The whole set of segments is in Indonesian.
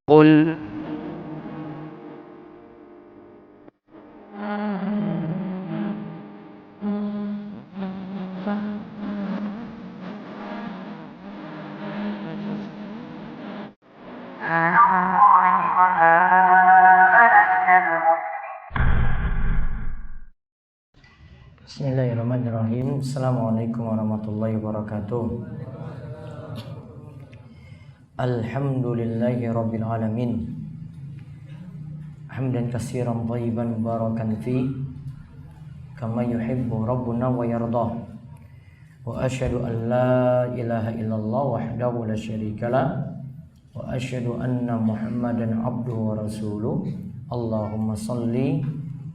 قل Bismillahirrahmanirrahim. Assalamualaikum warahmatullahi wabarakatuh. Alhamdulillahi rabbil alamin. Hamdan katsiran thayyiban mubarakan fi kama yuhibbu rabbuna wa yardah. Wa asyhadu an la ilaha illallah wahdahu la syarikalah wa asyhadu anna Muhammadan abduhu wa rasuluh. Allahumma salli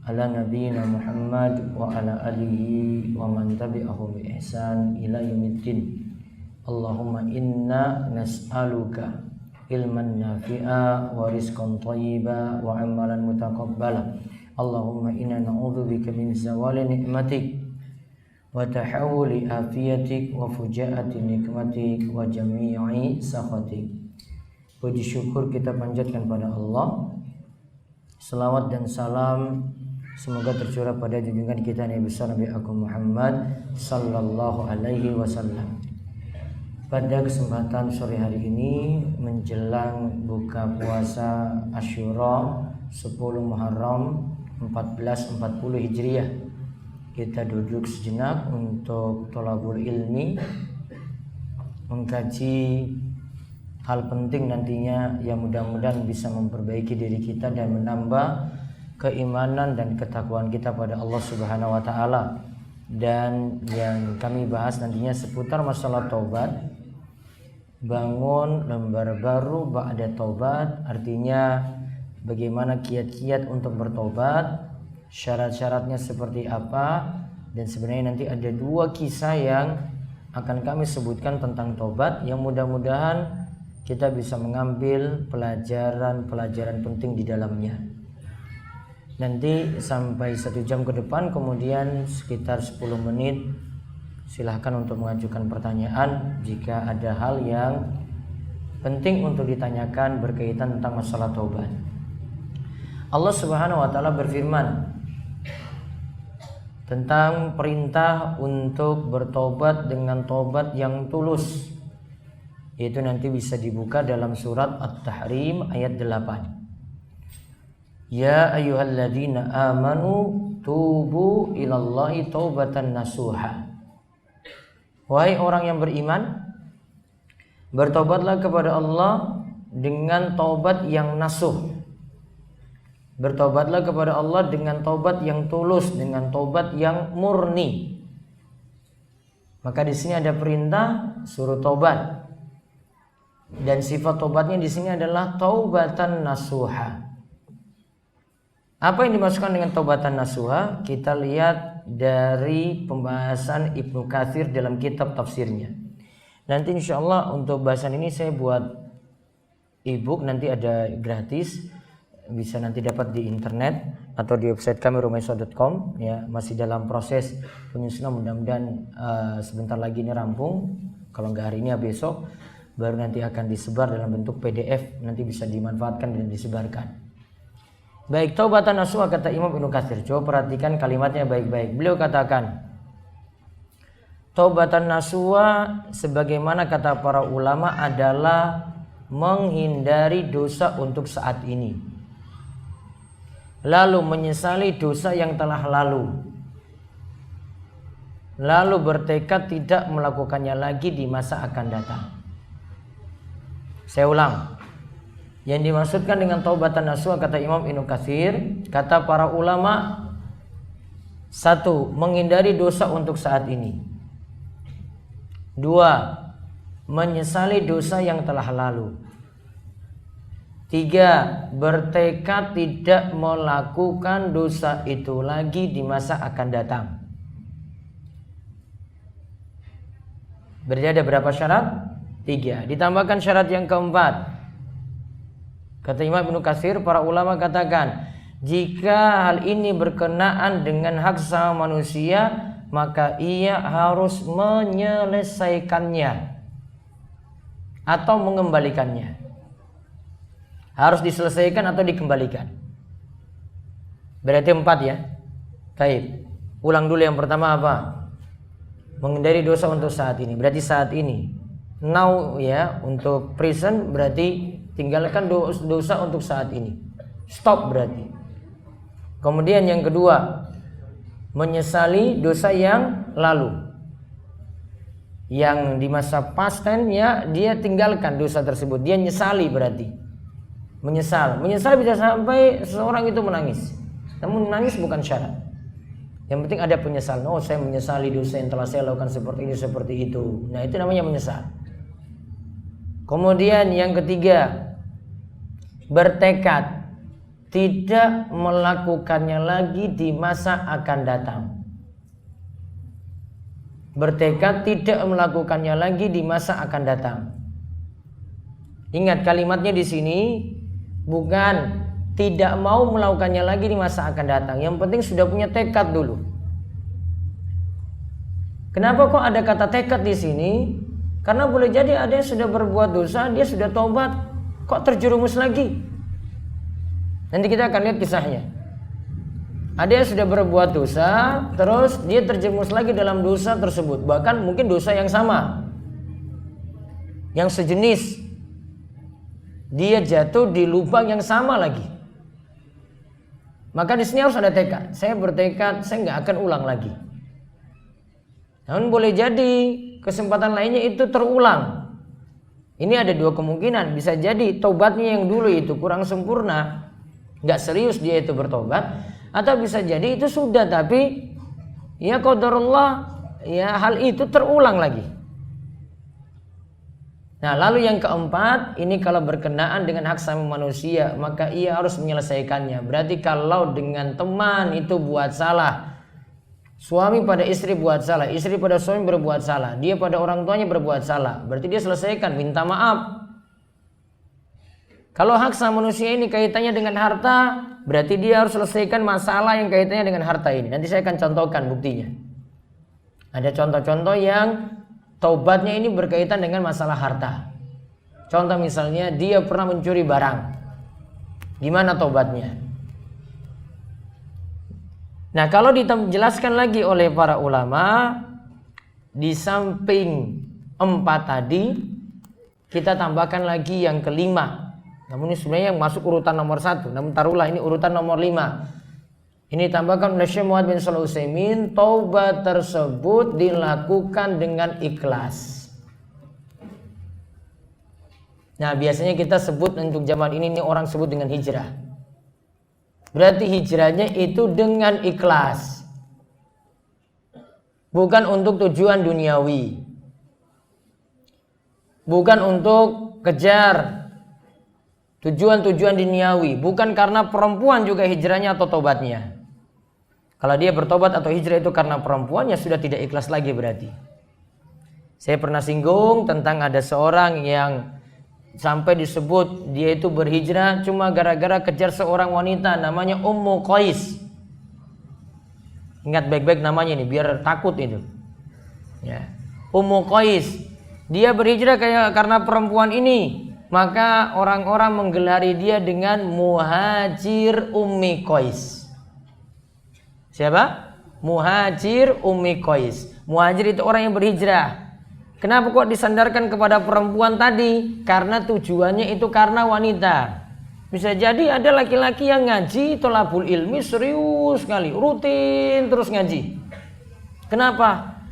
ala nabiyyina Muhammad wa ala alihi wa man tabi'ahu bi ihsan ila yaumiddin. Allahumma inna nas'aluka ilman nafi'a wa rizqan thayyiba wa amalan mutaqabbala. Allahumma inna na'udzubika min zawali ni'matik wa tahawuli afiyatik wa fujaati nikmatik wa jami'i sakhatik. Puji syukur kita panjatkan pada Allah. Selawat dan salam semoga tercurah pada junjungan kita Nabi besar Nabi Agung Muhammad sallallahu alaihi wasallam. Pada kesempatan sore hari ini menjelang buka puasa Asyura 10 Muharram 1440 Hijriah, kita duduk sejenak untuk thalabul ilmi, mengkaji hal penting nantinya yang mudah-mudahan bisa memperbaiki diri kita dan menambah keimanan dan ketakwaan kita pada Allah Subhanahu wa taala. Dan yang kami bahas nantinya seputar masalah taubat, bangun lembar baru ba'da taubat, artinya bagaimana kiat-kiat untuk bertobat, syarat-syaratnya seperti apa, dan sebenarnya nanti ada dua kisah yang akan kami sebutkan tentang taubat yang mudah-mudahan kita bisa mengambil pelajaran-pelajaran penting di dalamnya. Nanti sampai 1 jam ke depan, kemudian sekitar 10 menit silahkan untuk mengajukan pertanyaan jika ada hal yang penting untuk ditanyakan berkaitan tentang masalah taubat. Allah Subhanahu wa taala berfirman tentang perintah untuk bertobat dengan tobat yang tulus. Itu nanti bisa dibuka dalam surat At-Tahrim ayat 8. Ya ayyuhalladzina amanu tubu ilallahi taubatan nasuha. Wahai orang yang beriman, bertobatlah kepada Allah dengan taubat yang nasuh. Bertobatlah kepada Allah dengan taubat yang tulus, dengan taubat yang murni. Maka di sini ada perintah suruh taubat. Dan sifat taubatnya di sini adalah taubatan nasuha. Apa yang dimaksudkan dengan taubatan nasuha? Kita lihat dari pembahasan Ibnu Katsir dalam kitab tafsirnya. Nanti insya Allah untuk bahasan ini saya buat e-book, nanti ada gratis, bisa nanti dapat di internet atau di website kami rumaiso.com. Ya, masih dalam proses penyusunan, mudah-mudahan sebentar lagi ini rampung. Kalau nggak hari ini ya besok, baru nanti akan disebar dalam bentuk PDF, nanti bisa dimanfaatkan dan disebarkan. Baik, taubatan nasuha kata Imam Ibnu Katsir. Coba perhatikan kalimatnya baik-baik. Beliau katakan, taubatan nasuha sebagaimana kata para ulama adalah menghindari dosa untuk saat ini, lalu menyesali dosa yang telah lalu, lalu bertekad tidak melakukannya lagi di masa akan datang. Saya ulang. Yang dimaksudkan dengan taubatan nasuha kata Imam Ibnu Katsir, kata para ulama, 1. Menghindari dosa untuk saat ini. 2. Menyesali dosa yang telah lalu. 3. Bertekad tidak melakukan dosa itu lagi di masa akan datang. Berarti ada berapa syarat? 3. Ditambahkan syarat yang keempat. Kata Imam Ibnu Katsir, para ulama katakan, jika hal ini berkenaan dengan hak sesama manusia, maka ia harus menyelesaikannya atau mengembalikannya. Harus diselesaikan atau dikembalikan. Berarti 4 ya. Baik. Ulang dulu yang pertama apa? Menghindari dosa untuk saat ini. Berarti saat ini. Now ya, untuk present berarti tinggalkan dosa untuk saat ini. Stop berarti. Kemudian yang kedua, menyesali dosa yang lalu. Yang di masa past tense ya, dia tinggalkan dosa tersebut. Dia nyesali berarti. Menyesal bisa sampai seseorang itu menangis. Namun menangis bukan syarat. Yang penting ada penyesalan. Oh, saya menyesali dosa yang telah saya lakukan seperti ini, seperti itu. Nah, itu namanya menyesal. Kemudian yang ketiga, bertekad tidak melakukannya lagi di masa akan datang. Bertekad tidak melakukannya lagi di masa akan datang. Ingat kalimatnya di sini bukan tidak mau melakukannya lagi di masa akan datang. Yang penting sudah punya tekad dulu. Kenapa kok ada kata tekad di sini? Karena boleh jadi ada yang sudah berbuat dosa, dia sudah taubat, kok terjerumus lagi. Nanti kita akan lihat kisahnya. Ada yang sudah berbuat dosa, terus dia terjerumus lagi dalam dosa tersebut. Bahkan mungkin dosa yang sama, yang sejenis. Dia jatuh di lubang yang sama lagi. Maka di sini harus ada tekad. Saya bertekad, saya nggak akan ulang lagi. Namun boleh jadi kesempatan lainnya itu terulang. Ini ada dua kemungkinan. Bisa jadi taubatnya yang dulu itu kurang sempurna, nggak serius dia itu bertobat, atau bisa jadi itu sudah tapi ya qadarullah ya hal itu terulang lagi. Nah, lalu yang keempat, ini kalau berkenaan dengan hak sama manusia, maka ia harus menyelesaikannya. Berarti kalau dengan teman itu buat salah, suami pada istri buat salah, istri pada suami berbuat salah, dia pada orang tuanya berbuat salah, berarti dia selesaikan, minta maaf. Kalau hak sama manusia ini kaitannya dengan harta, berarti dia harus selesaikan masalah yang kaitannya dengan harta ini. Nanti saya akan contohkan buktinya. Ada contoh-contoh yang taubatnya ini berkaitan dengan masalah harta. Contoh misalnya dia pernah mencuri barang. Gimana taubatnya? Nah, kalau dijelaskan lagi oleh para ulama, di samping 4 tadi, kita tambahkan lagi yang kelima. Namun ini sebenarnya yang masuk urutan nomor 1. Namun taruhlah ini urutan nomor 5. Ini tambahkan oleh Syekh Muhammad bin Shalih Al-Utsaimin, taubat tersebut dilakukan dengan ikhlas. Nah, biasanya kita sebut untuk zaman ini orang sebut dengan hijrah. Berarti hijrahnya itu dengan ikhlas. Bukan untuk tujuan duniawi. Bukan untuk kejar tujuan-tujuan duniawi. Bukan karena perempuan juga hijrahnya atau tobatnya. Kalau dia bertobat atau hijrah itu karena perempuan, ya sudah tidak ikhlas lagi berarti. Saya pernah singgung tentang ada seorang yang sampai disebut dia itu berhijrah cuma gara-gara kejar seorang wanita namanya Ummu Qais. Ingat baik-baik namanya ini biar takut itu. Ya. Ummu Qais. Dia berhijrah karena perempuan ini. Maka orang-orang menggelari dia dengan Muhajir Ummi Qais. Siapa? Muhajir Ummi Qais. Muhajir itu orang yang berhijrah. Kenapa kok disandarkan kepada perempuan tadi? Karena tujuannya itu karena wanita. Bisa jadi ada laki-laki yang ngaji thalabul ilmi serius sekali, rutin terus ngaji. Kenapa?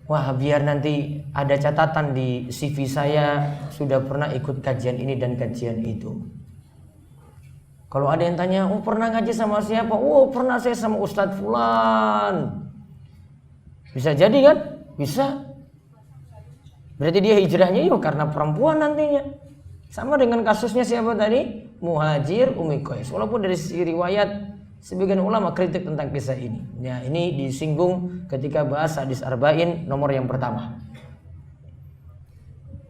Wah, biar nanti ada catatan di CV saya sudah pernah ikut kajian ini dan kajian itu. Kalau ada yang tanya, oh pernah ngaji sama siapa? Oh pernah saya sama Ustadz Fulan. Bisa jadi kan? Bisa. Berarti dia hijrahnya yuk karena perempuan nantinya. Sama dengan kasusnya siapa tadi? Muhajir Ummi Qais. Walaupun dari sisi riwayat sebagian ulama kritik tentang kisah ini. Ya, ini disinggung ketika bahas hadis arba'in nomor yang pertama.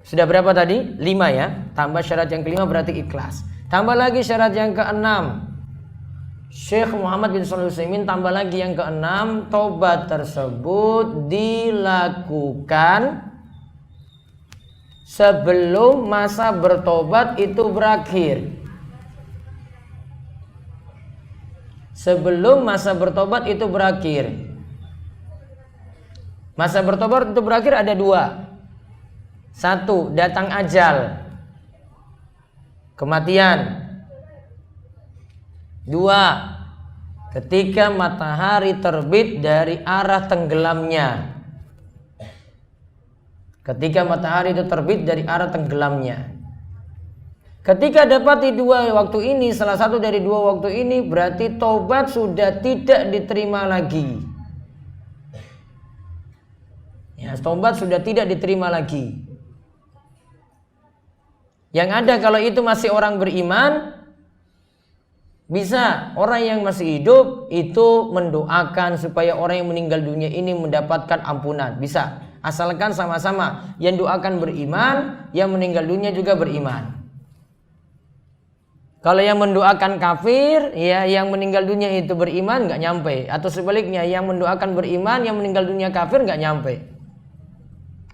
Sudah berapa tadi? 5 ya. Tambah syarat yang kelima berarti ikhlas. Tambah lagi syarat yang keenam. Syekh Muhammad bin Shalih Al-Utsaimin tambah lagi yang keenam, taubat tersebut dilakukan sebelum masa bertobat itu berakhir. sebelum masa bertobat itu berakhir. Masa bertobat itu berakhir ada dua. Satu, datang ajal, kematian. Dua, ketika matahari terbit dari arah tenggelamnya. Ketika matahari itu terbit dari arah tenggelamnya. Ketika dapati dua waktu ini, salah satu dari dua waktu ini, berarti taubat sudah tidak diterima lagi. Ya, taubat sudah tidak diterima lagi. Yang ada kalau itu masih orang beriman, bisa orang yang masih hidup itu mendoakan supaya orang yang meninggal dunia ini mendapatkan ampunan. Bisa, asalkan sama-sama yang doakan beriman, yang meninggal dunia juga beriman. Kalau yang mendoakan kafir, ya yang meninggal dunia itu beriman nggak nyampe. Atau sebaliknya, yang mendoakan beriman, yang meninggal dunia kafir nggak nyampe.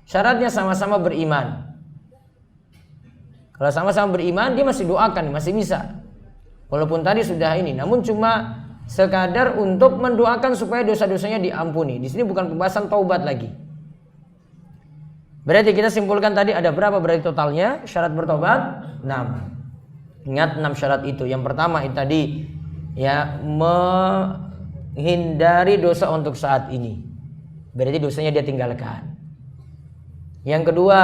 Syaratnya sama-sama beriman. Kalau sama-sama beriman, dia masih doakan, masih bisa. Walaupun tadi sudah ini, namun cuma sekadar untuk mendoakan supaya dosa-dosanya diampuni. Di sini bukan pembahasan taubat lagi. Berarti kita simpulkan tadi ada berapa berarti totalnya syarat bertobat? 6. Ingat 6 syarat itu. Yang pertama itu tadi ya, menghindari dosa untuk saat ini. Berarti dosanya dia tinggalkan. Yang kedua,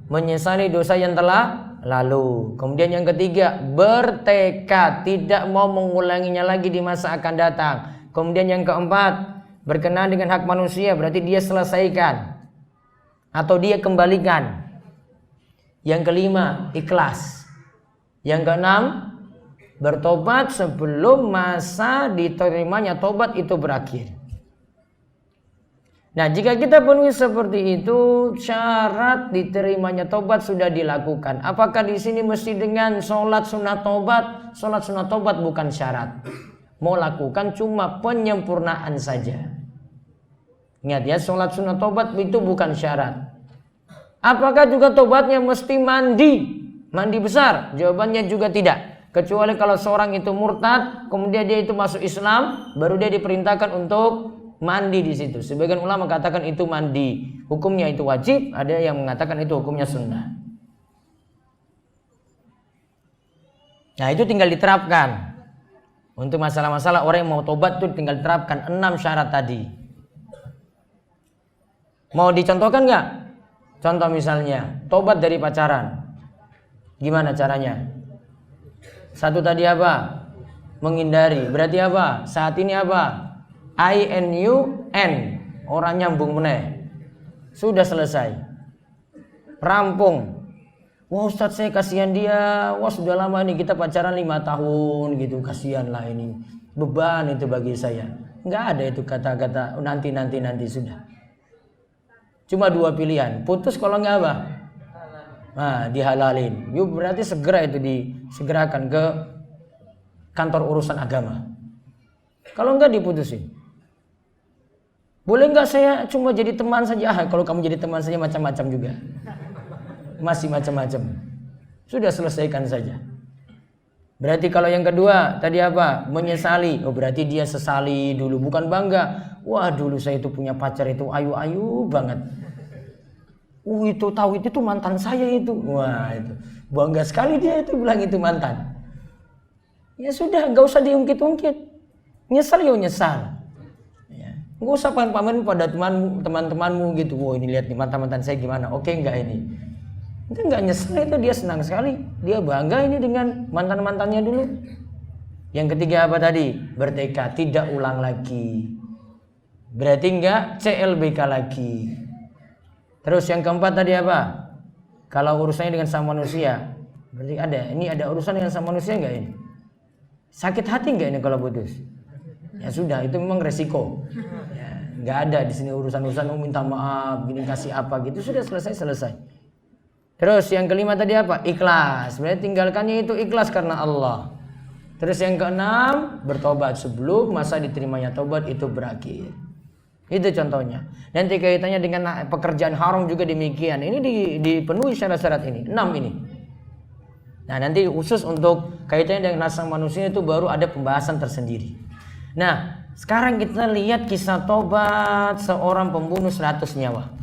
menyesali dosa yang telah lalu. Kemudian yang ketiga, bertekad tidak mau mengulanginya lagi di masa akan datang. Kemudian yang keempat, berkenaan dengan hak manusia, berarti dia selesaikan atau dia kembalikan. Yang kelima, ikhlas. Yang keenam, bertobat sebelum masa diterimanya tobat itu berakhir. Nah, jika kita penuhi seperti itu, syarat diterimanya tobat sudah dilakukan. Apakah di sini mesti dengan sholat sunat tobat? Sholat sunat tobat bukan syarat. Mau lakukan cuma penyempurnaan saja. Ingat ya, sholat sunat tobat itu bukan syarat. Apakah juga tobatnya mesti mandi? Mandi besar? Jawabannya juga tidak. Kecuali kalau seorang itu murtad, kemudian dia itu masuk Islam, baru dia diperintahkan untuk mandi di situ. Sebagian ulama katakan itu mandi, hukumnya itu wajib. Ada yang mengatakan itu hukumnya sunnah. Nah, itu tinggal diterapkan. Untuk masalah-masalah orang yang mau tobat itu tinggal diterapkan 6 syarat tadi. Mau dicontohkan nggak? Contoh misalnya, tobat dari pacaran. Gimana caranya? Satu tadi apa? Menghindari. Berarti apa? Saat ini apa? INUN. Orang nyambung meneh. Sudah selesai. Rampung. Wah Ustadz, saya kasihan dia. Wah sudah lama nih kita pacaran 5 tahun gitu. Kasihan lah ini. Beban itu bagi saya. Nggak ada itu kata-kata nanti sudah. Cuma 2 pilihan. Putus kalau nggak apa? Nah, dihalalin. Yuk berarti segera itu disegerakan ke kantor urusan agama. Kalau enggak diputusin. Boleh enggak saya cuma jadi teman saja? Kalau kamu jadi teman saja macam-macam juga. Masih macam-macam. Sudah selesaikan saja. Berarti kalau yang kedua tadi apa? Menyesali. Oh berarti dia sesali dulu, bukan bangga. Wah dulu saya itu punya pacar itu ayu-ayu banget. Itu tahu itu mantan saya itu. Wah itu bangga sekali dia itu bilang itu mantan. Ya sudah, nggak usah diungkit-ungkit. Nyesal ya nyesal. Ya. Nggak usah pamer-pamer pada teman-temanmu gitu. Wah ini lihat nih mantan-mantan saya gimana. Oke nggak ini? Itu nggak nyesal, itu dia senang sekali. Dia bangga ini dengan mantan-mantannya dulu. Yang ketiga apa tadi? Bertekad tidak ulang lagi. Berarti nggak CLBK lagi. Terus yang keempat tadi apa? Kalau urusannya dengan sama manusia, berarti ada urusan dengan sama manusia enggak ini? Sakit hati enggak ini kalau putus? Ya sudah, itu memang resiko. Ya, enggak ada di sini urusan-urusan minta maaf, gini kasih apa gitu, sudah selesai. Terus yang kelima tadi apa? Ikhlas. Berarti tinggalkannya itu ikhlas karena Allah. Terus yang keenam, bertobat sebelum masa diterimanya tobat itu berakhir. Itu contohnya. Nanti kaitannya dengan pekerjaan haram juga demikian. Ini dipenuhi syarat-syarat ini. 6 ini. Nah nanti khusus untuk kaitannya dengan nasab manusia itu baru ada pembahasan tersendiri. Nah, sekarang kita lihat kisah tobat seorang pembunuh 100 nyawa.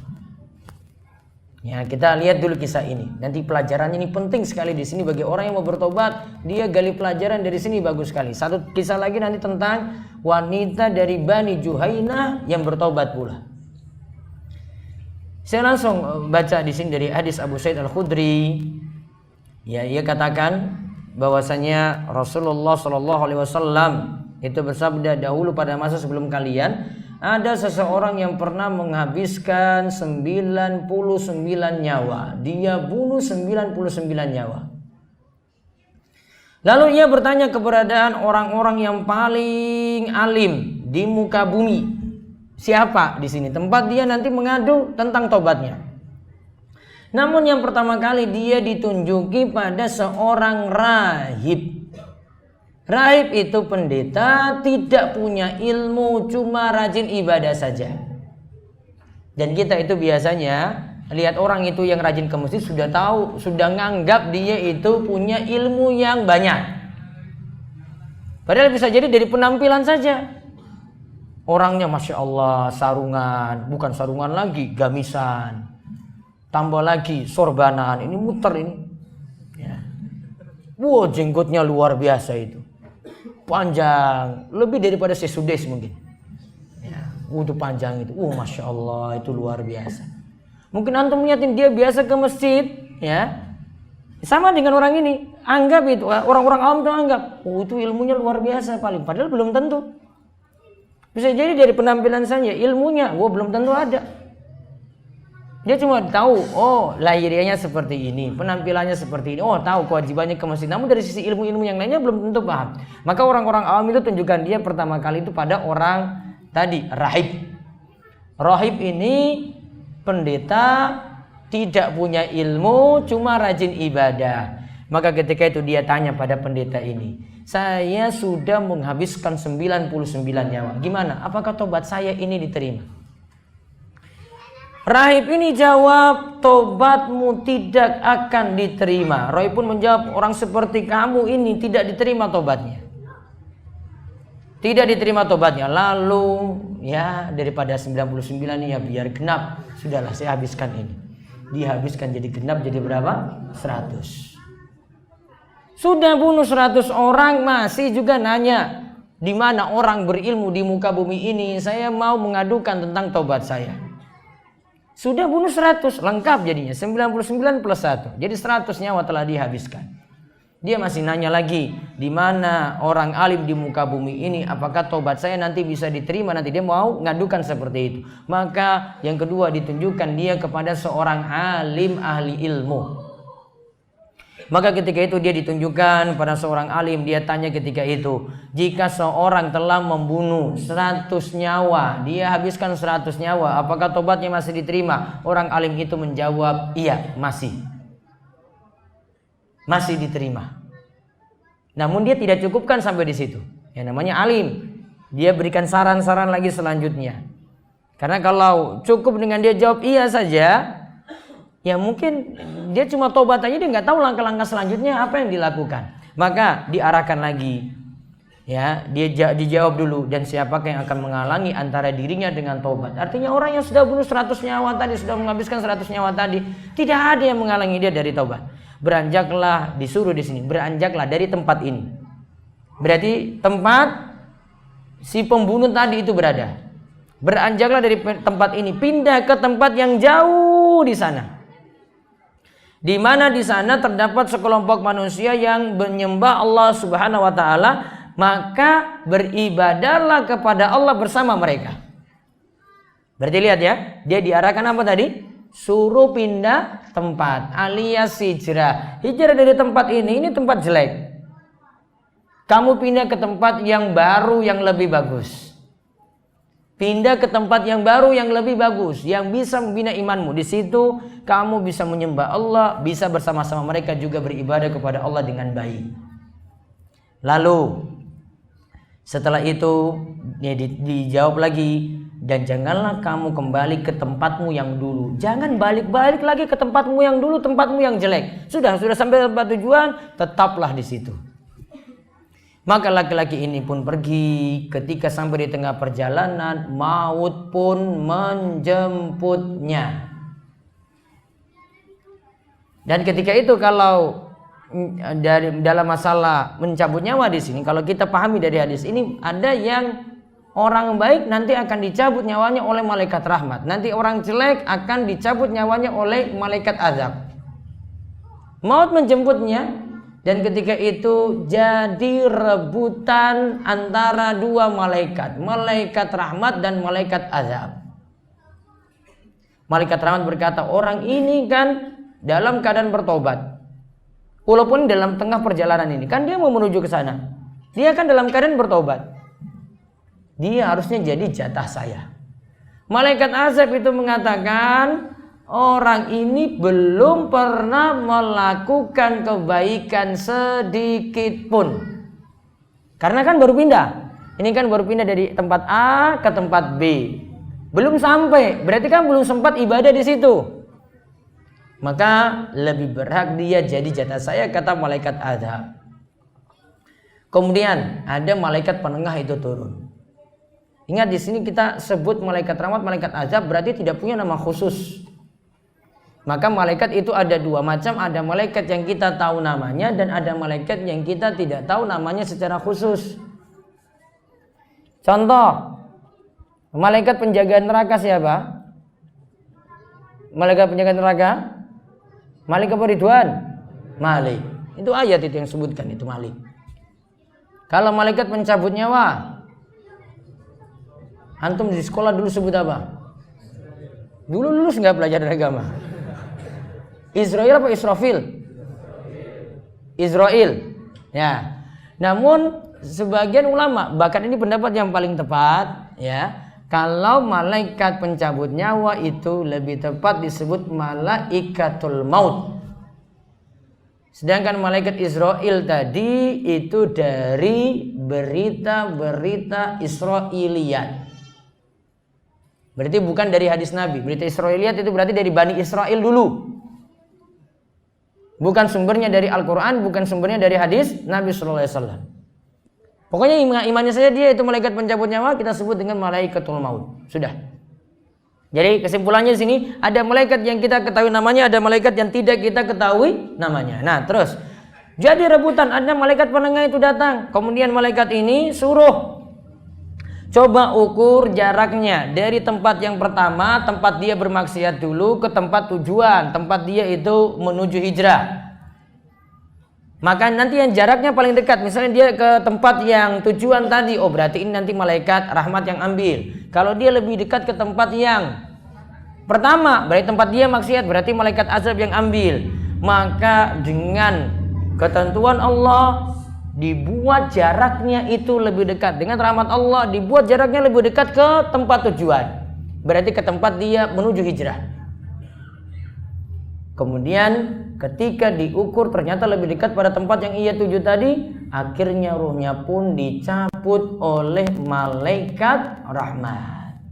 Ya, kita lihat dulu kisah ini. Nanti pelajarannya ini penting sekali di sini bagi orang yang mau bertobat. Dia gali pelajaran dari sini bagus sekali. Satu kisah lagi nanti tentang wanita dari Bani Juhainah yang bertobat pula. Saya langsung baca di sini dari hadis Abu Sa'id Al-Khudri. Ya, ia katakan bahwasanya Rasulullah SAW itu bersabda, dahulu pada masa sebelum kalian ada seseorang yang pernah menghabiskan 99 nyawa. Dia bunuh 99 nyawa. Lalu ia bertanya keberadaan orang-orang yang paling alim di muka bumi. Siapa di sini? Tempat dia nanti mengadu tentang tobatnya. Namun yang pertama kali dia ditunjuki pada seorang rahib. Rahib itu pendeta, tidak punya ilmu, cuma rajin ibadah saja. Dan kita itu biasanya lihat orang itu yang rajin ke masjid sudah tahu, sudah nganggap dia itu punya ilmu yang banyak. Padahal bisa jadi dari penampilan saja. Orangnya Masya Allah sarungan, bukan sarungan lagi, gamisan. Tambah lagi sorbanan, ini muter ini. Ya. Wow, jenggotnya luar biasa itu. Panjang, lebih daripada sesudes mungkin. Ya, itu panjang itu. Masya Allah, itu luar biasa. Mungkin antum lihatin dia biasa ke masjid, ya. Sama dengan orang ini, anggap itu orang-orang awam itu anggap, itu ilmunya luar biasa paling. Padahal belum tentu. Bisa jadi dari penampilan saja, ilmunya, belum tentu ada. Dia cuma tahu, lahirianya seperti ini, penampilannya seperti ini. Tahu kewajibannya ke masjid. Namun dari sisi ilmu-ilmu yang lainnya belum tentu paham. Maka orang-orang awam itu tunjukkan dia pertama kali itu pada orang tadi, rahib. Rahib ini pendeta, tidak punya ilmu, cuma rajin ibadah. Maka ketika itu dia tanya pada pendeta ini, saya sudah menghabiskan 99 nyawa. Gimana? Apakah tobat saya ini diterima? Rahib ini jawab, tobatmu tidak akan diterima. Rahib pun menjawab, orang seperti kamu ini tidak diterima tobatnya. Tidak diterima tobatnya. Lalu ya daripada 99 ini ya biar genap. Sudahlah saya habiskan ini. Dihabiskan jadi genap, jadi berapa? 100. Sudah bunuh 100 orang masih juga nanya, di mana orang berilmu di muka bumi ini? Saya mau mengadukan tentang tobat saya. Sudah bunuh 100, lengkap jadinya 99 plus 1. Jadi 100 nyawa telah dihabiskan. Dia masih nanya lagi, di mana orang alim di muka bumi ini, apakah tobat saya nanti bisa diterima? Nanti dia mau ngadukan seperti itu. Maka yang kedua ditunjukkan dia kepada seorang alim ahli ilmu. Maka ketika itu dia ditunjukkan pada seorang alim. Dia tanya ketika itu, jika seorang telah membunuh 100 nyawa, dia habiskan 100 nyawa, apakah tobatnya masih diterima? Orang alim itu menjawab, iya masih diterima. Namun dia tidak cukupkan sampai di situ. Yang namanya alim, dia berikan saran-saran lagi selanjutnya. Karena kalau cukup dengan dia jawab iya saja, ya mungkin dia cuma tobat aja, dia nggak tahu langkah-langkah selanjutnya apa yang dilakukan. Maka diarahkan lagi, ya dia dijawab dulu, dan siapakah yang akan menghalangi antara dirinya dengan tobat? Artinya orang yang sudah bunuh 100 nyawa tadi, sudah menghabiskan 100 nyawa tadi, tidak ada yang menghalangi dia dari tobat. Beranjaklah, disuruh di sini, beranjaklah dari tempat ini. Berarti tempat si pembunuh tadi itu berada. Beranjaklah dari tempat ini, pindah ke tempat yang jauh di sana. Di mana di sana terdapat sekelompok manusia yang menyembah Allah Subhanahu wa taala, maka beribadahlah kepada Allah bersama mereka. Berarti lihat ya, dia diarahkan apa tadi? Suruh pindah tempat, alias hijrah. Hijrah dari tempat ini tempat jelek. Kamu pindah ke tempat yang baru yang lebih bagus. Pindah ke tempat yang baru yang lebih bagus, yang bisa membina imanmu. Di situ kamu bisa menyembah Allah, bisa bersama-sama mereka juga beribadah kepada Allah dengan baik. Lalu setelah itu dia dijawab lagi, dan janganlah kamu kembali ke tempatmu yang dulu. Jangan balik-balik lagi ke tempatmu yang dulu, tempatmu yang jelek. Sudah sampai tempat tujuan, tetaplah di situ. Maka laki-laki ini pun pergi. Ketika sampai di tengah perjalanan, maut pun menjemputnya. Dan ketika itu kalau dalam masalah mencabut nyawa di sini, kalau kita pahami dari hadis ini, ada yang orang baik nanti akan dicabut nyawanya oleh malaikat rahmat. Nanti orang jelek akan dicabut nyawanya oleh malaikat azab. Maut menjemputnya. Dan ketika itu jadi rebutan antara dua malaikat, malaikat rahmat dan malaikat azab. Malaikat rahmat berkata, orang ini kan dalam keadaan bertobat. Walaupun dalam tengah perjalanan ini, kan dia mau menuju ke sana. Dia kan dalam keadaan bertobat. Dia harusnya jadi jatah saya. Malaikat azab itu mengatakan, orang ini belum pernah melakukan kebaikan sedikit pun. Karena kan baru pindah. Ini kan baru pindah dari tempat A ke tempat B. Belum sampai, berarti kan belum sempat ibadah di situ. Maka lebih berhak dia jadi jatah saya, kata malaikat azab. Kemudian ada malaikat penengah itu turun. Ingat di sini kita sebut malaikat rahmat, malaikat azab berarti tidak punya nama khusus. Maka malaikat itu ada dua macam, ada malaikat yang kita tahu namanya dan ada malaikat yang kita tidak tahu namanya secara khusus. Contoh, malaikat penjaga neraka siapa? Malaikat penjaga neraka? Malik apa Ridwan? Malik. Itu ayat itu yang sebutkan, itu Malik. Kalau malaikat pencabut nyawa, antum di sekolah dulu sebut apa? Dulu lulus nggak belajar agama? Israel apa Israfil? Israel. Ya. Namun sebagian ulama, bahkan ini pendapat yang paling tepat, ya. Kalau malaikat pencabut nyawa itu lebih tepat disebut malaikatul maut. Sedangkan malaikat Israel tadi itu dari berita-berita Israiliyat. Berarti bukan dari hadis Nabi. Berita Israiliyat itu berarti dari Bani Israel dulu. Bukan sumbernya dari Al-Quran, bukan sumbernya dari hadis Nabi SAW. Pokoknya imannya saja dia itu malaikat pencabut nyawa, kita sebut dengan malaikatul maut. Sudah. Jadi kesimpulannya di sini, ada malaikat yang kita ketahui namanya, ada malaikat yang tidak kita ketahui namanya. Nah terus, jadi rebutan, ada malaikat penengah itu datang. Kemudian malaikat ini suruh, coba ukur jaraknya dari tempat yang pertama, tempat dia bermaksiat dulu, ke tempat tujuan, tempat dia itu menuju hijrah. Maka nanti yang jaraknya paling dekat, misalnya dia ke tempat yang tujuan tadi, oh berarti ini nanti malaikat rahmat yang ambil. Kalau dia lebih dekat ke tempat yang pertama, berarti tempat dia maksiat, berarti malaikat azab yang ambil. Maka dengan ketentuan Allah, dibuat jaraknya itu lebih dekat. Dengan rahmat Allah dibuat jaraknya lebih dekat ke tempat tujuan, berarti ke tempat dia menuju hijrah. Kemudian ketika diukur ternyata lebih dekat pada tempat yang ia tuju tadi, akhirnya ruhnya pun dicabut oleh malaikat rahmat.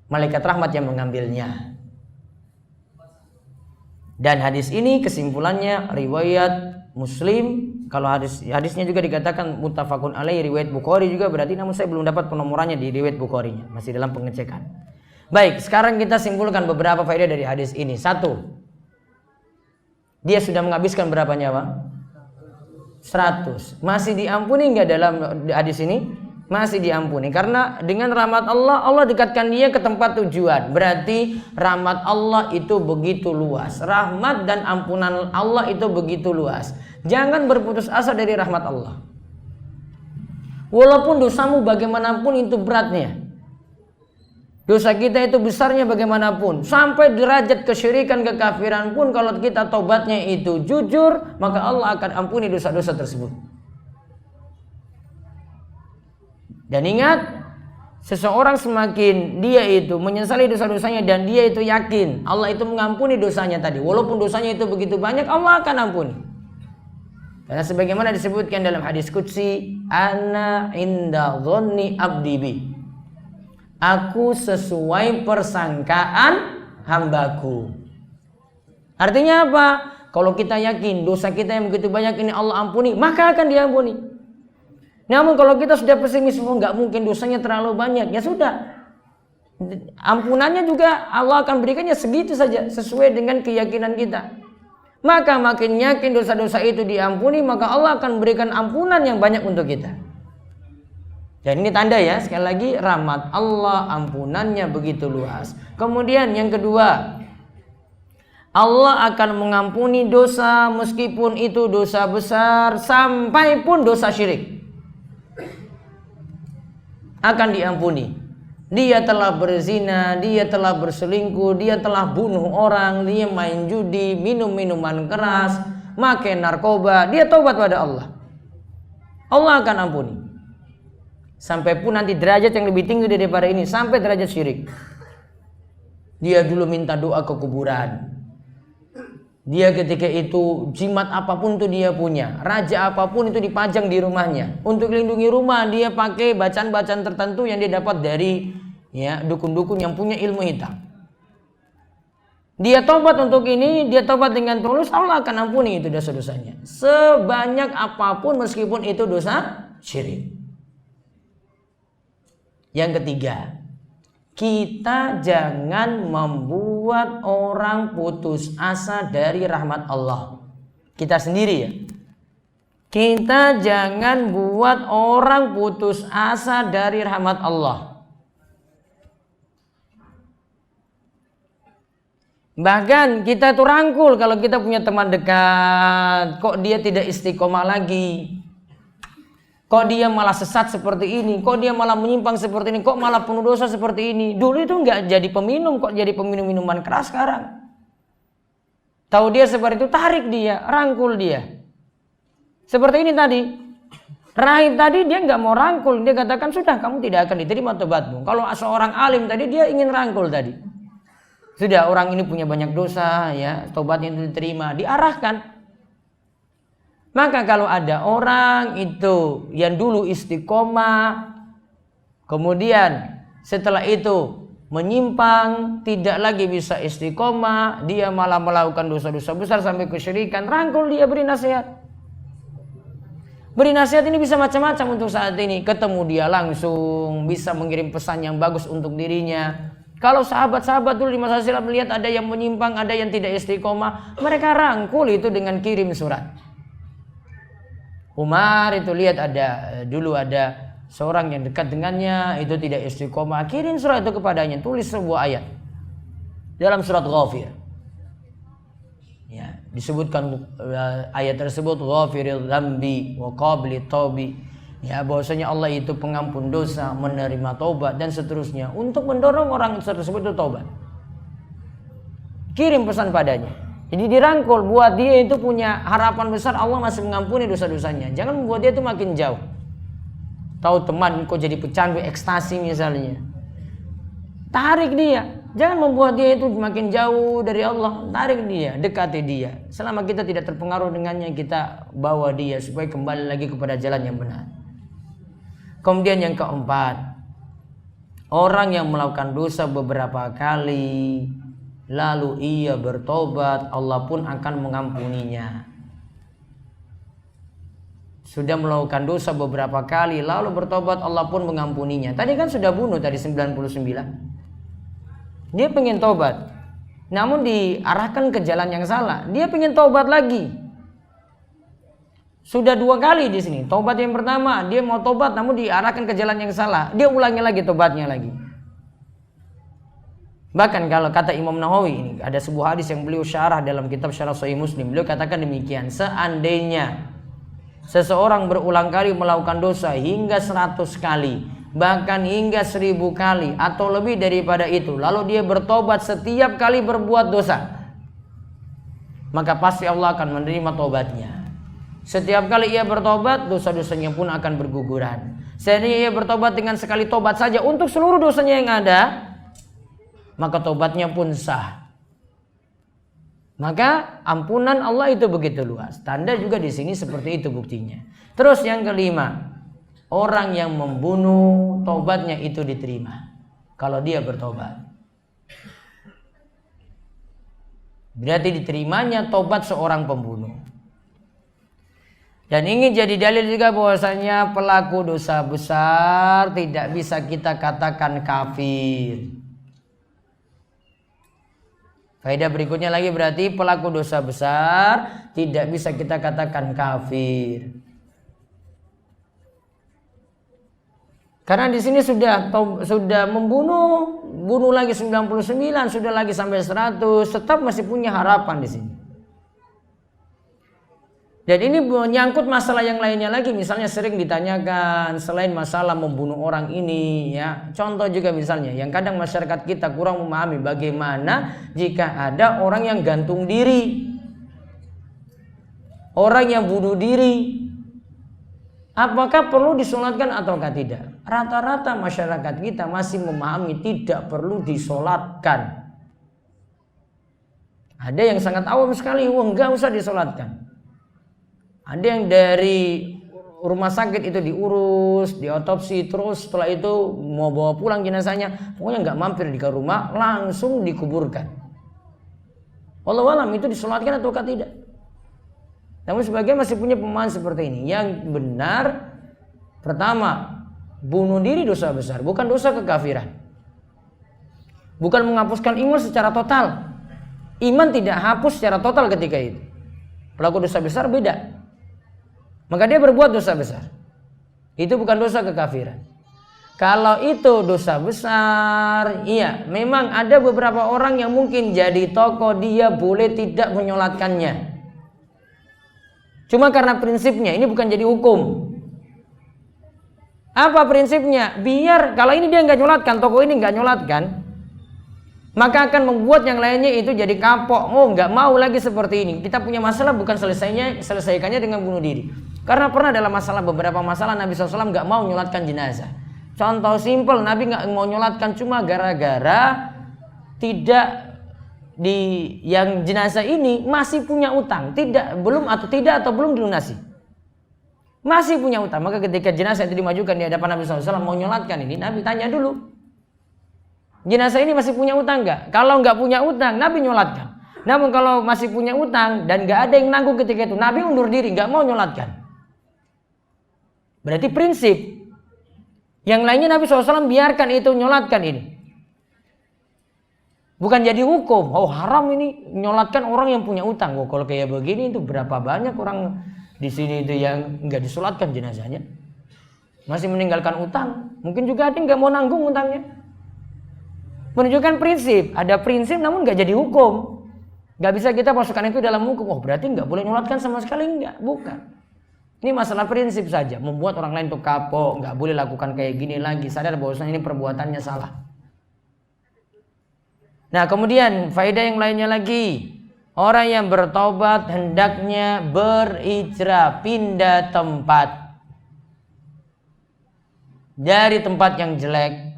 Malaikat rahmat yang mengambilnya. Dan hadis ini kesimpulannya riwayat Muslim. Kalau hadisnya juga dikatakan muttafaqun alaihi, riwayat Bukhari juga berarti, namun saya belum dapat penomorannya di riwayat Bukharinya, masih dalam pengecekan. Baik, sekarang kita simpulkan beberapa faedah dari hadis ini. 1. Dia sudah menghabiskan berapa nyawa? 100. Masih diampuni enggak dalam hadis ini? Masih diampuni, karena dengan rahmat Allah, Allah dekatkan dia ke tempat tujuan. Berarti rahmat Allah itu begitu luas. Rahmat dan ampunan Allah itu begitu luas. Jangan berputus asa dari rahmat Allah. Walaupun dosamu bagaimanapun itu beratnya, dosa kita itu besarnya bagaimanapun, sampai derajat kesyirikan, kekafiran pun, kalau kita tobatnya itu jujur, maka Allah akan ampuni dosa-dosa tersebut. Dan ingat, seseorang semakin dia itu menyesali dosa-dosanya dan dia itu yakin Allah itu mengampuni dosanya tadi, walaupun dosanya itu begitu banyak, Allah akan ampuni. Karena sebagaimana disebutkan dalam hadis qudsi, ana inda dhanni abdi bi, aku sesuai persangkaan hambaku. Artinya apa? Kalau kita yakin dosa kita yang begitu banyak ini Allah ampuni, maka akan diampuni. Namun kalau kita sudah pesimis, nggak mungkin dosanya terlalu banyak, ya sudah. Ampunannya juga Allah akan berikannya segitu saja sesuai dengan keyakinan kita. Maka makin yakin dosa-dosa itu diampuni, maka Allah akan berikan ampunan yang banyak untuk kita. Dan ini tanda ya, sekali lagi rahmat Allah, ampunannya begitu luas. Kemudian yang kedua, Allah akan mengampuni dosa meskipun itu dosa besar, sampai pun dosa syirik akan diampuni. Dia telah berzina, dia telah berselingkuh, dia telah bunuh orang, dia main judi, minum minuman keras, makan narkoba, dia taubat pada Allah. Allah akan ampuni. Sampai pun nanti derajat yang lebih tinggi daripada ini, sampai derajat syirik. Dia dulu minta doa ke kuburan. Dia ketika itu jimat apapun itu dia punya, raja apapun itu dipajang di rumahnya. Untuk melindungi rumah dia pakai bacaan-bacaan tertentu yang dia dapat dari dukun-dukun yang punya ilmu hitam. Dia tobat untuk ini, dia tobat dengan tulus, Allah akan ampuni itu dosa-dosanya. Sebanyak apapun meskipun itu dosa syirik. Yang ketiga, kita jangan membuat orang putus asa dari rahmat Allah. Kita sendiri ya. Kita jangan buat orang putus asa dari rahmat Allah. Bahkan kita tuh rangkul kalau kita punya teman dekat, kok dia tidak istiqomah lagi. Kok dia malah sesat seperti ini? Kok dia malah menyimpang seperti ini? Kok malah penuh dosa seperti ini? Dulu itu nggak jadi peminum, kok jadi peminum minuman keras sekarang? Tahu dia seperti itu, tarik dia, rangkul dia. Seperti ini tadi. Rahib tadi dia nggak mau rangkul, dia katakan sudah kamu tidak akan diterima tobatmu. Kalau seorang alim tadi dia ingin rangkul tadi. Sudah orang ini punya banyak dosa, ya tobatnya itu diterima, diarahkan. Maka kalau ada orang itu yang dulu istiqomah, kemudian setelah itu menyimpang, tidak lagi bisa istiqomah, dia malah melakukan dosa-dosa besar sampai kesyirikan, rangkul dia, beri nasihat. Beri nasihat ini bisa macam-macam untuk saat ini. Ketemu dia langsung, bisa mengirim pesan yang bagus untuk dirinya. Kalau sahabat-sahabat dulu di masa silam melihat ada yang menyimpang, ada yang tidak istiqomah, mereka rangkul itu dengan kirim surat. Umar itu lihat dulu ada seorang yang dekat dengannya itu tidak istiqomah, kirim surat itu kepadanya, tulis sebuah ayat dalam surat Ghafir. Ya, disebutkan ayat tersebut Ghafiril dzambi wa qabli taubi. Ya, bahwasanya Allah itu pengampun dosa, menerima taubat dan seterusnya, untuk mendorong orang tersebut itu taubat. Kirim pesan padanya. Jadi dirangkul, buat dia itu punya harapan besar Allah masih mengampuni dosa-dosanya. Jangan membuat dia itu makin jauh. Tahu teman kok jadi pecandu ekstasi misalnya, tarik dia. Jangan membuat dia itu makin jauh dari Allah. Tarik dia, dekati dia. Selama kita tidak terpengaruh dengannya, kita bawa dia supaya kembali lagi kepada jalan yang benar. Kemudian yang keempat, orang yang melakukan dosa beberapa kali lalu ia bertobat, Allah pun akan mengampuninya. Sudah melakukan dosa beberapa kali lalu bertobat, Allah pun mengampuninya. Tadi kan sudah bunuh tadi 99. Dia pengen tobat, namun diarahkan ke jalan yang salah. Dia pengen tobat lagi. Sudah 2 kali di sini. Tobat yang pertama, dia mau tobat namun diarahkan ke jalan yang salah. Dia ulangi lagi tobatnya lagi. Bahkan kalau kata Imam Nawawi, ini ada sebuah hadis yang beliau syarah dalam kitab Syarah Sahih Muslim. Beliau katakan demikian, seandainya seseorang berulang kali melakukan dosa hingga 100 kali, bahkan hingga 1000 kali atau lebih daripada itu, lalu dia bertobat setiap kali berbuat dosa, maka pasti Allah akan menerima tobatnya. Setiap kali ia bertobat, dosa-dosanya pun akan berguguran. Seandainya ia bertobat dengan sekali tobat saja untuk seluruh dosanya yang ada, maka tobatnya pun sah. Maka ampunan Allah itu begitu luas. Tanda juga di sini seperti itu buktinya. Terus yang kelima, orang yang membunuh tobatnya itu diterima kalau dia bertobat. Berarti diterimanya tobat seorang pembunuh. Dan ingin jadi dalil juga bahwasanya pelaku dosa besar tidak bisa kita katakan kafir. Faedah berikutnya lagi berarti pelaku dosa besar tidak bisa kita katakan kafir. Karena di sini sudah bunuh lagi 99, sudah lagi sampai 100, tetap masih punya harapan di sini. Dan ini menyangkut masalah yang lainnya lagi, misalnya sering ditanyakan selain masalah membunuh orang ini ya. Contoh juga misalnya yang kadang masyarakat kita kurang memahami bagaimana jika ada orang yang gantung diri. Orang yang bunuh diri. Apakah perlu disolatkan ataukah tidak? Rata-rata masyarakat kita masih memahami tidak perlu disolatkan. Ada yang sangat awam sekali, enggak usah disolatkan. Ada yang dari rumah sakit itu diurus, diotopsi, terus setelah itu mau bawa pulang jenazahnya, pokoknya nggak mampir di rumah, langsung dikuburkan. Wallahu alam itu disolatkan ataukah tidak? Namun sebagian masih punya pemahaman seperti ini. Yang benar, pertama, bunuh diri dosa besar, bukan dosa kekafiran. Bukan menghapuskan iman secara total. Iman tidak hapus secara total ketika itu. Pelaku dosa besar beda. Maka dia berbuat dosa besar. Itu bukan dosa kekafiran. Kalau itu dosa besar, iya, memang ada beberapa orang yang mungkin jadi tokoh, dia boleh tidak menyolatkannya. Cuma karena prinsipnya, ini bukan jadi hukum. Apa prinsipnya? Biar kalau ini dia nggak nyolatkan, tokoh ini nggak nyolatkan, maka akan membuat yang lainnya itu jadi kapok. Oh, nggak mau lagi seperti ini. Kita punya masalah bukan selesaikannya dengan bunuh diri. Karena pernah dalam beberapa masalah Nabi SAW nggak mau nyolatkan jenazah. Contoh simpel, Nabi nggak mau nyolatkan cuma gara-gara yang jenazah ini masih punya utang, belum dilunasi. Masih punya utang. Maka ketika jenazah itu dimajukan di hadapan Nabi SAW mau nyolatkan ini, Nabi tanya dulu, jenazah ini masih punya utang nggak? Kalau nggak punya utang, Nabi nyolatkan. Namun kalau masih punya utang dan nggak ada yang nanggung ketika itu, Nabi undur diri, nggak mau nyolatkan. Berarti prinsip. Yang lainnya Nabi SAW biarkan itu, nyolatkan ini. Bukan jadi hukum. Oh, haram ini nyolatkan orang yang punya utang. Oh, kalau kayak begini itu berapa banyak orang di sini itu yang nggak disolatkan jenazahnya, masih meninggalkan utang. Mungkin juga ada yang nggak mau nanggung utangnya. Menunjukkan prinsip. Ada prinsip namun nggak jadi hukum. Nggak bisa kita masukkan itu dalam hukum. Oh, berarti nggak boleh nyolatkan sama sekali, nggak. Bukan. Ini masalah prinsip saja, membuat orang lain tuh kapok, nggak boleh lakukan kayak gini lagi, sadar bahwasanya ini perbuatannya salah. Nah, kemudian faedah yang lainnya lagi, orang yang bertobat hendaknya berhijrah, pindah tempat dari tempat yang jelek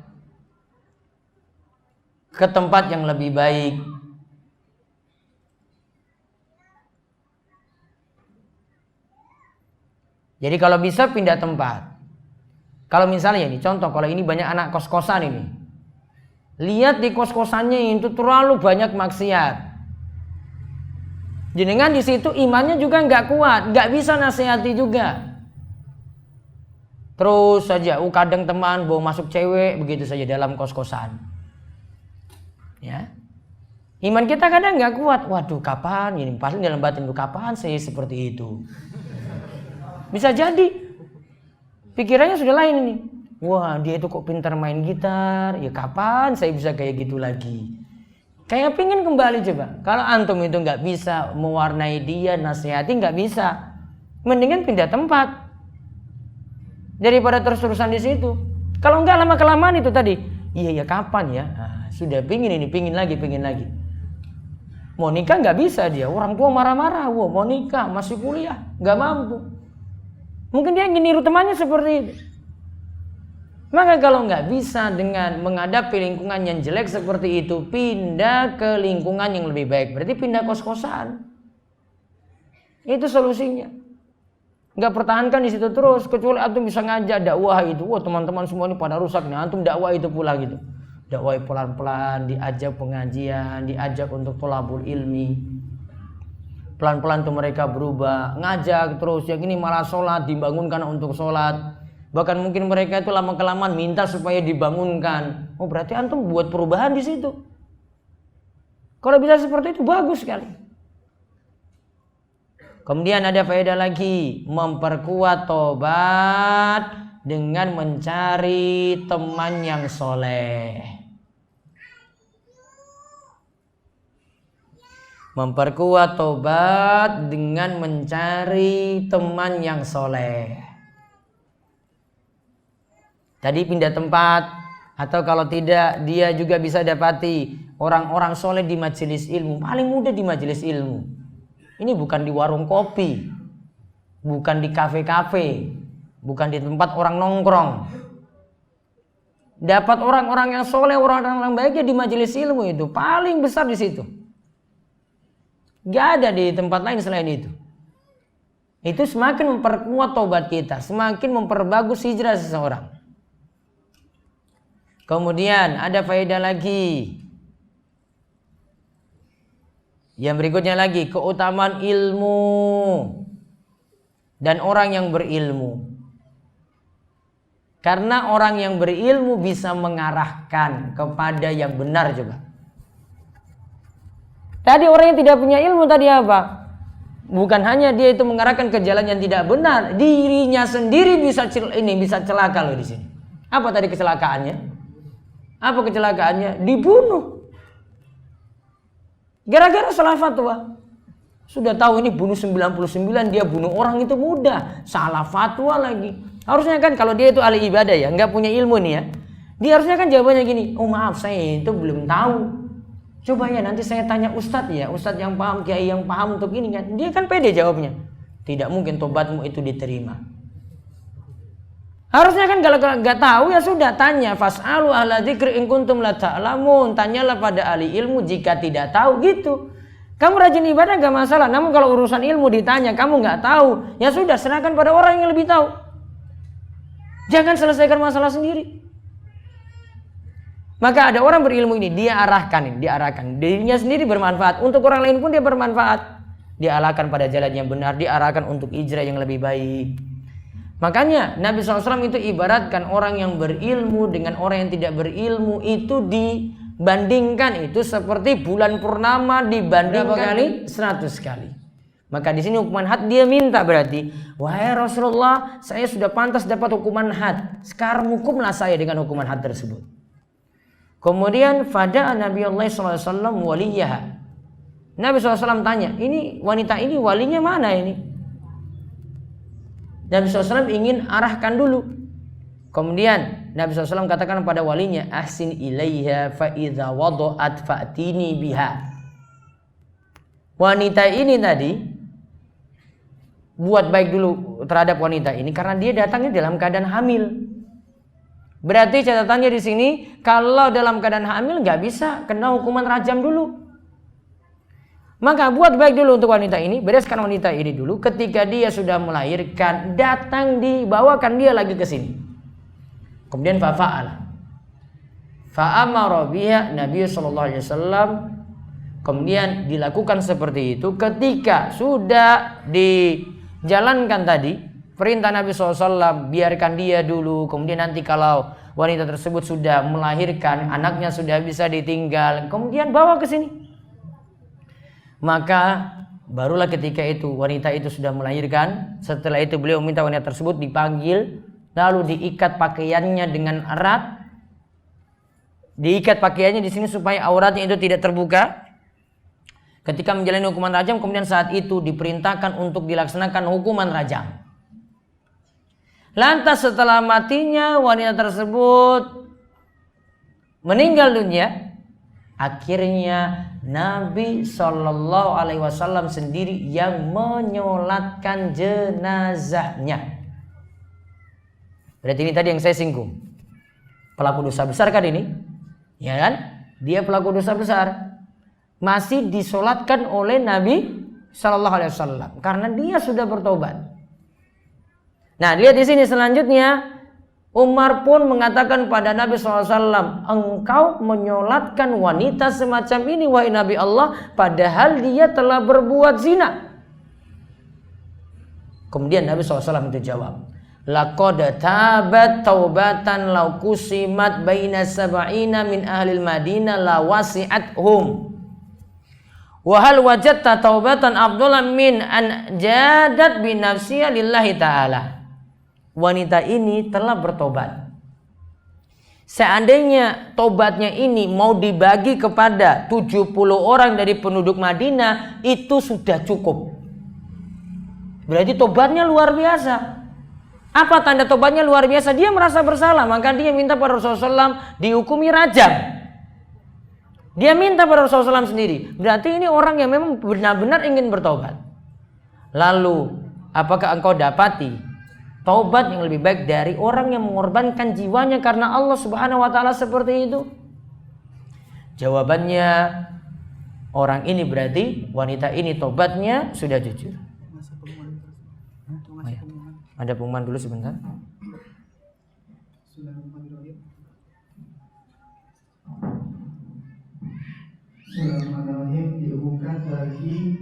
ke tempat yang lebih baik. Jadi kalau bisa pindah tempat. Kalau misalnya ini contoh, kalau ini banyak anak kos-kosan ini, lihat di kos-kosannya itu terlalu banyak maksiat. Jenengan di situ imannya juga nggak kuat, nggak bisa nasihati juga. Terus saja, kadang teman bawa masuk cewek begitu saja dalam kos-kosan. Ya, iman kita kadang nggak kuat. Waduh, kapan ini? Pasti dalam batin itu kapan saya seperti itu. Bisa jadi pikirannya sudah lain ini. Wah, dia itu kok pintar main gitar. Ya kapan saya bisa kayak gitu lagi? Kayak pingin kembali coba. Kalau antum itu nggak bisa mewarnai dia, nasihati nggak bisa. Mendingan pindah tempat daripada terus-terusan di situ. Kalau nggak lama-kelamaan itu tadi. Iya ya kapan ya? Nah, sudah pingin lagi. Mau nikah nggak bisa dia. Orang tua marah-marah. Wah, mau nikah masih kuliah, nggak mampu. Mungkin dia ingin niru temannya seperti itu. Maka kalau nggak bisa dengan menghadapi lingkungan yang jelek seperti itu, pindah ke lingkungan yang lebih baik. Berarti pindah kos-kosan. Itu solusinya. Nggak pertahankan di situ terus, kecuali antum bisa ngajak dakwah itu. Wah, teman-teman semua ini pada rusak nih. Antum dakwah itu pula gitu. Dakwah pelan-pelan, diajak pengajian, diajak untuk tholabul ilmi. pelan-pelan tuh mereka berubah, ngajak terus, yang ini malah sholat, dibangunkan untuk sholat. Bahkan mungkin mereka itu lama-kelamaan minta supaya dibangunkan. Oh, berarti antum buat perubahan di situ. Kalau bisa seperti itu bagus sekali. Kemudian ada faedah lagi, memperkuat tobat dengan mencari teman yang soleh. Memperkuat tobat dengan mencari teman yang soleh. Tadi pindah tempat, atau kalau tidak dia juga bisa dapati orang-orang soleh di majelis ilmu. Paling mudah di majelis ilmu. Ini bukan di warung kopi, bukan di kafe-kafe, bukan di tempat orang nongkrong. Dapat orang-orang yang soleh, orang-orang yang baiknya di majelis ilmu itu paling besar di situ. Gak ada di tempat lain selain itu. Itu semakin memperkuat taubat kita, semakin memperbagus hijrah seseorang. Kemudian ada faedah lagi. Yang berikutnya lagi, keutamaan ilmu dan orang yang berilmu. Karena orang yang berilmu bisa mengarahkan kepada yang benar juga. Tadi orang yang tidak punya ilmu tadi apa? Bukan hanya dia itu mengarahkan ke jalan yang tidak benar, dirinya sendiri bisa celaka loh di sini. Apa tadi kecelakaannya? Apa kecelakaannya? Dibunuh. Gara-gara salah fatwa. Sudah tahu ini bunuh 99, dia bunuh orang itu mudah. Salah fatwa lagi. Harusnya kan kalau dia itu ahli ibadah ya, nggak punya ilmu nih ya. Dia harusnya kan jawabannya gini, oh maaf saya itu belum tahu. Coba ya nanti saya tanya ustadz ya, ustadz yang paham, kiai yang paham untuk ini kan. Dia kan pede jawabnya. Tidak mungkin tobatmu itu diterima. Harusnya kan kalau nggak tahu ya sudah tanya, fas'alu ahla dzikri in kuntum la ta'lamun. Tanyalah pada ahli ilmu jika tidak tahu gitu. Kamu rajin ibadah nggak masalah, namun kalau urusan ilmu ditanya kamu nggak tahu, ya sudah serahkan pada orang yang lebih tahu. Jangan selesaikan masalah sendiri. Maka ada orang berilmu ini, dia arahkan. Dirinya sendiri bermanfaat, untuk orang lain pun dia bermanfaat. Dia arahkan pada jalan yang benar, dia arahkan untuk hijrah yang lebih baik. Makanya Nabi SAW itu ibaratkan orang yang berilmu dengan orang yang tidak berilmu itu dibandingkan itu seperti bulan purnama dibandingkan kali 100 kali. Maka di sini hukuman had dia minta berarti, wahai Rasulullah, saya sudah pantas dapat hukuman had. Sekarang hukumlah saya dengan hukuman had tersebut. Kemudian fada'a Nabi Allah SAW waliyaha. Nabi SAW tanya, ini wanita ini walinya mana ini? Nabi SAW ingin arahkan dulu. Kemudian Nabi SAW katakan pada walinya, ahsin ilaiha fa idza wada'at fa'tini biha. Wanita ini tadi buat baik dulu terhadap wanita ini karena dia datangnya dalam keadaan hamil. Berarti catatannya di sini kalau dalam keadaan hamil nggak bisa kena hukuman rajam dulu. Maka buat baik dulu untuk wanita ini, bereskan wanita ini dulu. Ketika dia sudah melahirkan, datang dibawakan dia lagi ke sini. Kemudian fa'ala. Fa'amara biha Nabi sallallahu alaihi wasallam. Kemudian dilakukan seperti itu ketika sudah dijalankan tadi perintah Nabi SAW, biarkan dia dulu. Kemudian nanti kalau wanita tersebut sudah melahirkan, anaknya sudah bisa ditinggal, kemudian bawa ke sini. Maka barulah ketika itu wanita itu sudah melahirkan. Setelah itu beliau minta wanita tersebut dipanggil, lalu diikat pakaiannya dengan erat. Diikat pakaiannya di sini supaya auratnya itu tidak terbuka. Ketika menjalani hukuman rajam, kemudian saat itu diperintahkan untuk dilaksanakan hukuman rajam. Lantas setelah matinya wanita tersebut meninggal dunia, akhirnya Nabi Shallallahu Alaihi Wasallam sendiri yang menyolatkan jenazahnya. Berarti ini tadi yang saya singgung, pelaku dosa besar kan ini, ya kan? Dia pelaku dosa besar, masih disolatkan oleh Nabi Shallallahu Alaihi Wasallam karena dia sudah bertobat. Nah, lihat di sini selanjutnya, Umar pun mengatakan pada Nabi SAW, engkau menyolatkan wanita semacam ini wahai Nabi Allah, padahal dia telah berbuat zina. Kemudian Nabi SAW itu jawab, laqad tabat taubatan law kusimat baina sab'ina min ahlil Madinah la wasi'athum. Wa hal wajadta taubatan afdalan min an jadat bi nafsiha lillahi ta'ala. Wanita ini telah bertobat. Seandainya tobatnya ini mau dibagi kepada 70 orang dari penduduk Madinah, itu sudah cukup. Berarti tobatnya luar biasa. Apa tanda tobatnya luar biasa? Dia merasa bersalah, maka dia minta pada Rasulullah SAW dihukumi rajam. Dia minta pada Rasulullah SAW sendiri. Berarti ini orang yang memang benar-benar ingin bertobat. Lalu, apakah engkau dapati taubat yang lebih baik dari orang yang mengorbankan jiwanya karena Allah Subhanahu wa taala seperti itu? Jawabannya, orang ini berarti wanita ini taubatnya sudah jujur. Oh ya. Ada pengumuman dulu sebentar. Bismillahirrahmanirrahim. Diumumkan bagi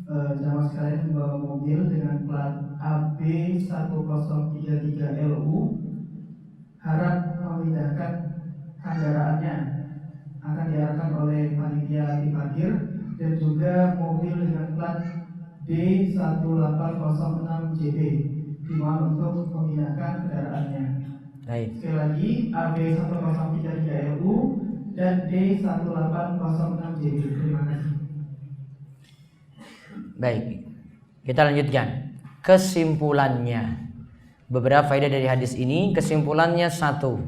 jamaah sekalian membawa mobil dengan plat AB1033LU harap memindahkan kendaraannya, akan diarahkan oleh panitia Tipadir, dan juga mobil dengan plat D1806JB dimohon untuk memindahkan kendaraannya. Baik. Sekali lagi AB1033LU dan D1806JB. Terima kasih. Baik, kita lanjutkan. Kesimpulannya, beberapa faedah dari hadis ini. Kesimpulannya, 1,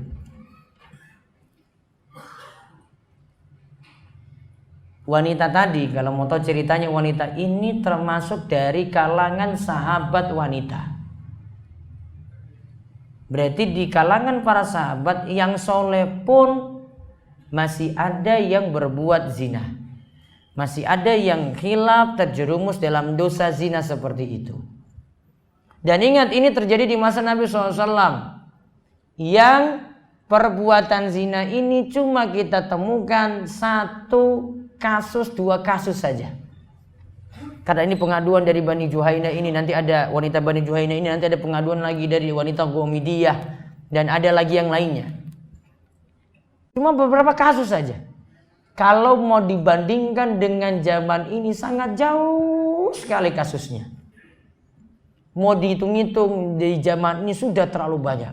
wanita tadi, kalau mau tahu ceritanya, wanita ini termasuk dari kalangan sahabat wanita. Berarti di kalangan para sahabat yang soleh pun masih ada yang berbuat zina. Masih ada yang khilaf, terjerumus dalam dosa zina seperti itu. Dan ingat, ini terjadi di masa Nabi SAW. Yang perbuatan zina ini cuma kita temukan 1 kasus, 2 kasus saja. Karena ini pengaduan dari Bani Juhainah ini, nanti ada wanita Bani Juhainah ini, nanti ada pengaduan lagi dari wanita Gomidiyah, dan ada lagi yang lainnya. Cuma beberapa kasus saja. Kalau mau dibandingkan dengan zaman ini sangat jauh sekali kasusnya. Mau dihitung-hitung di zaman ini sudah terlalu banyak.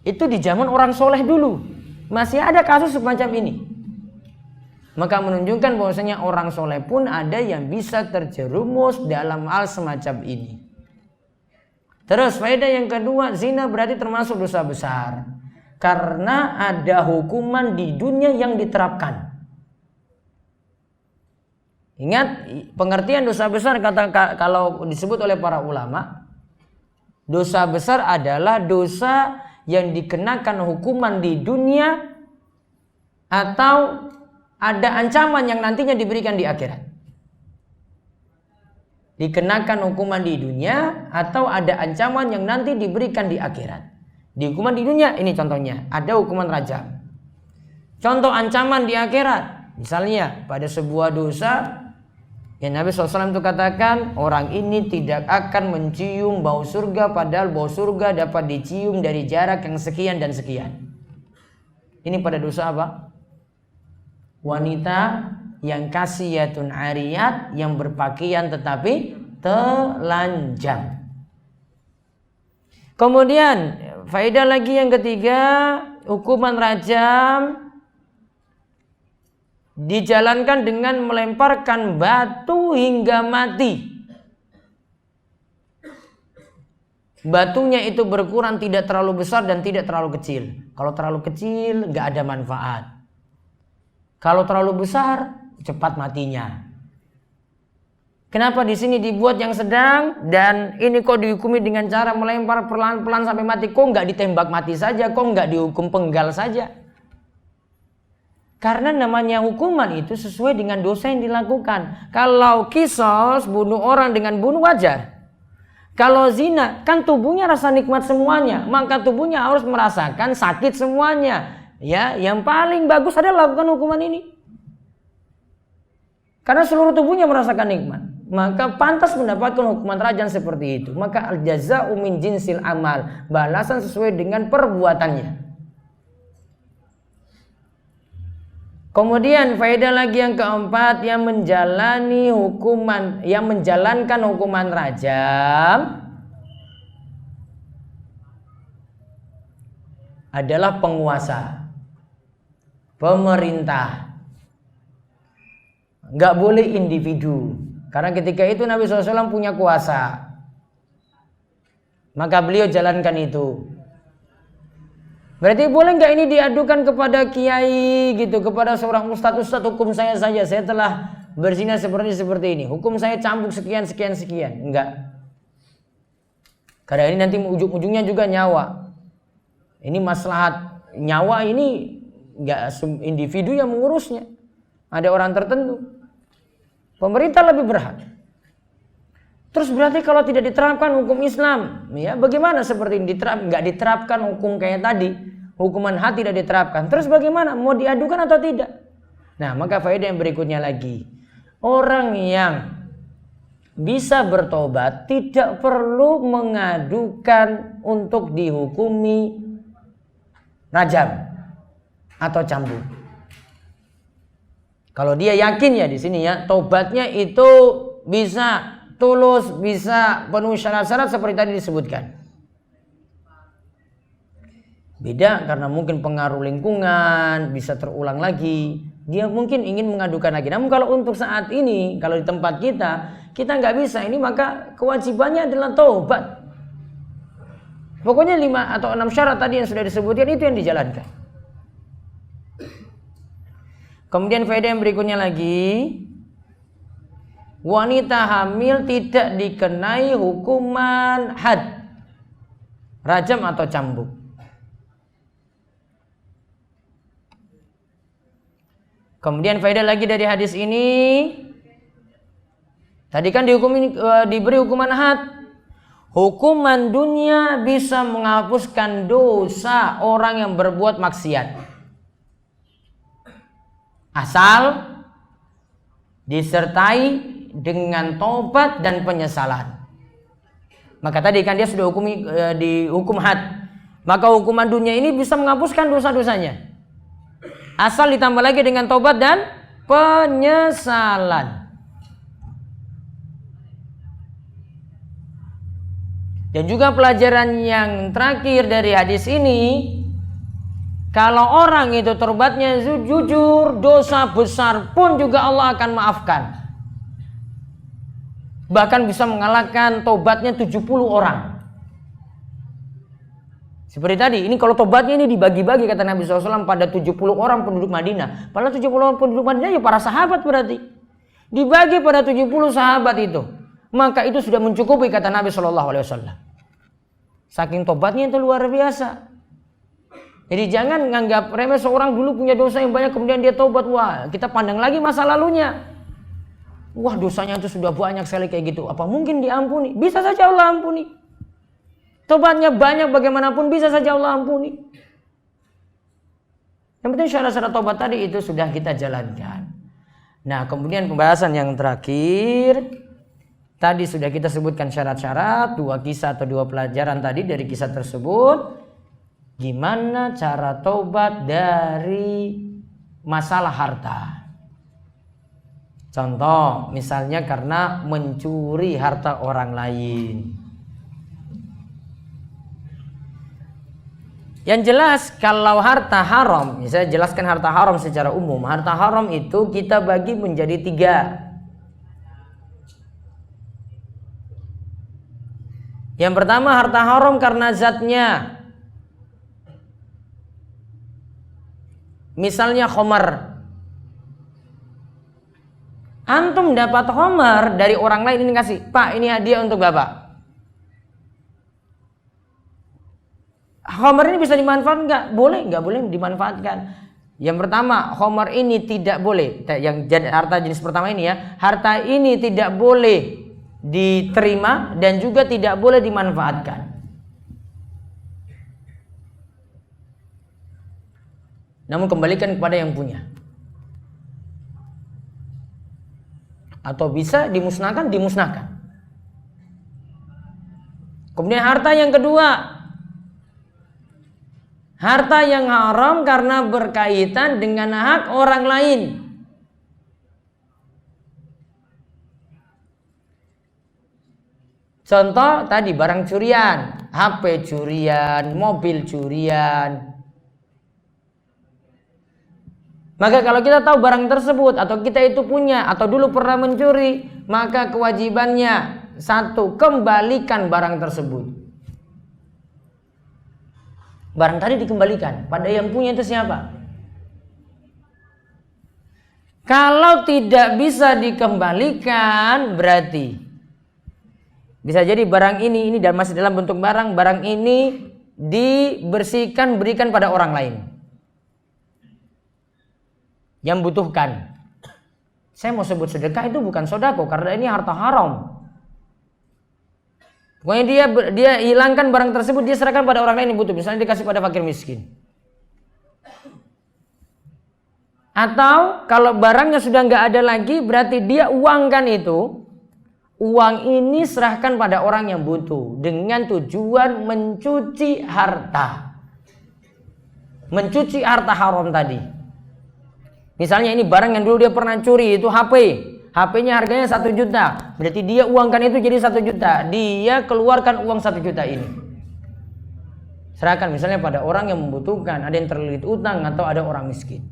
Itu di zaman orang soleh dulu masih ada kasus semacam ini. Maka menunjukkan bahwasanya orang soleh pun ada yang bisa terjerumus dalam hal semacam ini. Terus faedah yang kedua, zina berarti termasuk dosa besar. Karena ada hukuman di dunia yang diterapkan. Ingat, pengertian dosa besar kalau disebut oleh para ulama, dosa besar adalah dosa yang dikenakan hukuman di dunia atau ada ancaman yang nantinya diberikan di akhirat. Dikenakan hukuman di dunia atau ada ancaman yang nanti diberikan di akhirat. Di hukuman di dunia, ini contohnya, ada hukuman rajam. Contoh ancaman di akhirat, misalnya pada sebuah dosa yang Nabi SAW itu katakan, orang ini tidak akan mencium bau surga, padahal bau surga dapat dicium dari jarak yang sekian dan sekian. Ini pada dosa apa? Wanita yang kasiyatun ariyat, yang berpakaian tetapi telanjang. Kemudian faedah lagi yang ketiga, hukuman rajam dijalankan dengan melemparkan batu hingga mati. Batunya itu berkurang, tidak terlalu besar dan tidak terlalu kecil. Kalau terlalu kecil nggak ada manfaat. Kalau terlalu besar cepat matinya. Kenapa di sini dibuat yang sedang dan ini kok dihukumi dengan cara melempar pelan-pelan sampai mati? Kok nggak ditembak mati saja? Kok nggak dihukum penggal saja? Karena namanya hukuman itu sesuai dengan dosa yang dilakukan. Kalau kisos, bunuh orang dengan bunuh wajar. Kalau zina, kan tubuhnya rasa nikmat semuanya, maka tubuhnya harus merasakan sakit semuanya. Ya, yang paling bagus adalah lakukan hukuman ini. Karena seluruh tubuhnya merasakan nikmat. maka pantas mendapatkan hukuman rajam seperti itu. Maka al-jaza'u min jinsil amal, balasan sesuai dengan perbuatannya. Kemudian faedah lagi yang keempat, yang menjalankan hukuman rajam adalah penguasa, pemerintah. Nggak boleh individu, karena ketika itu Nabi SAW punya kuasa, maka beliau jalankan itu. Berarti boleh nggak ini diadukan kepada kiai gitu, kepada seorang ustadz, hukum saya saja, saya telah berzina seperti ini, hukum saya cambuk sekian. Enggak. Karena ini nanti ujung-ujungnya juga nyawa. Ini maslahat nyawa, ini nggak individu yang mengurusnya, ada orang tertentu. Pemerintah lebih berhak. Terus berarti kalau tidak diterapkan hukum Islam, ya bagaimana seperti ini? Nggak diterapkan hukum kayak tadi, hukuman had tidak diterapkan. Terus bagaimana? Mau diadukan atau tidak? Nah, maka faedah yang berikutnya lagi, orang yang bisa bertobat tidak perlu mengadukan untuk dihukumi rajam atau cambuk. Kalau dia yakin ya di sini ya, tobatnya itu bisa tulus, bisa penuh syarat-syarat seperti tadi disebutkan. Beda karena mungkin pengaruh lingkungan, bisa terulang lagi, dia mungkin ingin mengadukan lagi. Namun kalau untuk saat ini, kalau di tempat kita nggak bisa ini, maka kewajibannya adalah taubat. Pokoknya 5 atau 6 syarat tadi yang sudah disebutkan itu yang dijalankan. Kemudian faedah yang berikutnya lagi, wanita hamil tidak dikenai hukuman had, rajam atau cambuk. Kemudian faedah lagi dari hadis ini, tadi kan diberi hukuman had. Hukuman dunia bisa menghapuskan dosa orang yang berbuat maksiat, asal disertai dengan tobat dan penyesalan. Maka tadi kan dia sudah dihukum had, maka hukuman dunia ini bisa menghapuskan dosa-dosanya, asal ditambah lagi dengan tobat dan penyesalan. Dan juga pelajaran yang terakhir dari hadis ini, kalau orang itu taubatnya jujur, dosa besar pun juga Allah akan maafkan. Bahkan bisa mengalahkan taubatnya 70 orang. Seperti tadi, ini kalau taubatnya ini dibagi-bagi kata Nabi SAW pada 70 orang penduduk Madinah. Padahal 70 orang penduduk Madinah ya para sahabat berarti. Dibagi pada 70 sahabat itu, maka itu sudah mencukupi kata Nabi SAW. Saking tobatnya itu luar biasa. Jadi jangan nganggap remeh seorang dulu punya dosa yang banyak kemudian dia tobat. Wah, kita pandang lagi masa lalunya. Wah, dosanya itu sudah banyak sekali kayak gitu. Apa mungkin diampuni? Bisa saja Allah ampuni. Tobatnya banyak bagaimanapun bisa saja Allah ampuni. Yang penting syarat-syarat tobat tadi itu sudah kita jalankan. Nah, kemudian pembahasan yang terakhir, tadi sudah kita sebutkan syarat-syarat, 2 kisah atau 2 pelajaran tadi dari kisah tersebut. Gimana cara taubat dari masalah harta? Contoh, misalnya karena mencuri harta orang lain. Yang jelas kalau harta haram, saya jelaskan harta haram secara umum. Harta haram itu kita bagi menjadi 3. Yang pertama harta haram karena zatnya. Misalnya khamar. Antum dapat khamar dari orang lain, ini kasih, Pak ini hadiah untuk Bapak. Khamar ini bisa dimanfaatkan nggak? Boleh, nggak boleh dimanfaatkan. Yang pertama, khamar ini tidak boleh. Yang harta jenis pertama ini ya, harta ini tidak boleh diterima dan juga tidak boleh dimanfaatkan. Namun kembalikan kepada yang punya. atau bisa dimusnahkan, dimusnahkan. Kemudian harta yang kedua, harta yang haram karena berkaitan dengan hak orang lain. Contoh tadi barang curian, HP curian, mobil curian. Maka kalau kita tahu barang tersebut atau kita itu punya atau dulu pernah mencuri, maka kewajibannya satu, kembalikan barang tersebut. Barang tadi dikembalikan pada yang punya itu siapa? Kalau tidak bisa dikembalikan, berarti bisa jadi barang ini dan masih dalam bentuk barang ini dibersihkan, berikan pada orang lain yang butuhkan. Saya mau sebut sedekah itu bukan sodako karena ini harta haram. Pokoknya dia hilangkan barang tersebut, dia serahkan pada orang lain yang butuh. Misalnya dikasih pada fakir miskin. Atau kalau barangnya sudah nggak ada lagi, berarti dia uangkan itu. Uang ini serahkan pada orang yang butuh dengan tujuan mencuci harta. Mencuci harta haram tadi. Misalnya ini barang yang dulu dia pernah curi, itu HP. HP-nya harganya 1 juta. Berarti dia uangkan itu jadi 1 juta. Dia keluarkan uang 1 juta ini. Serahkan misalnya pada orang yang membutuhkan. Ada yang terlilit utang atau ada orang miskin.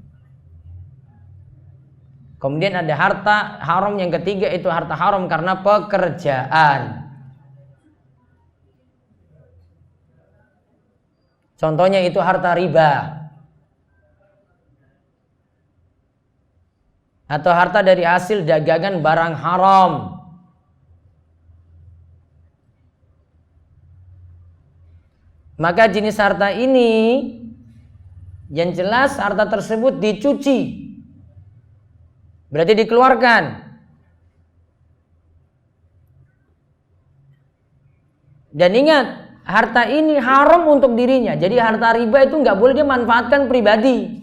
Kemudian ada harta haram yang ketiga, itu harta haram karena pekerjaan. Contohnya itu harta riba. Atau harta dari hasil dagangan barang haram. Maka jenis harta ini yang jelas harta tersebut dicuci. Berarti dikeluarkan. Dan ingat, harta ini haram untuk dirinya. Jadi harta riba itu nggak boleh dia manfaatkan pribadi.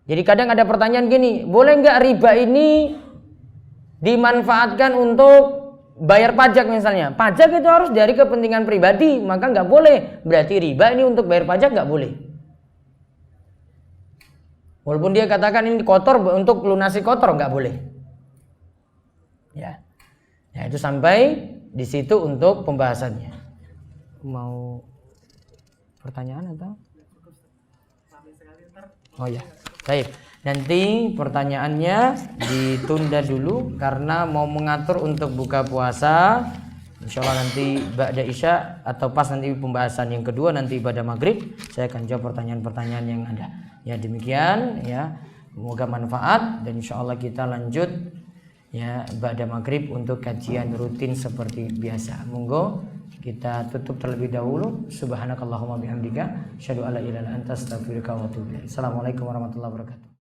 Jadi kadang ada pertanyaan gini, boleh nggak riba ini dimanfaatkan untuk bayar pajak misalnya? Pajak itu harus dari kepentingan pribadi, maka nggak boleh. Berarti riba ini untuk bayar pajak nggak boleh. Walaupun dia katakan ini kotor, untuk lunasi kotor nggak boleh. Ya, itu sampai di situ untuk pembahasannya. Mau pertanyaan atau? Oh ya. Baik, nanti pertanyaannya ditunda dulu karena mau mengatur untuk buka puasa. Insya Allah nanti ba'da isya atau pas nanti pembahasan yang kedua nanti ibadah maghrib saya akan jawab pertanyaan-pertanyaan yang ada. Ya demikian ya, semoga manfaat dan insya Allah kita lanjut ya ba'da maghrib untuk kajian rutin seperti biasa. Monggo kita tutup terlebih dahulu. Subhanakallahumma bihamdika asyhadu alla ilaha illa anta astaghfiruka wa atubu ilaik. Assalamualaikum warahmatullahi wabarakatuh.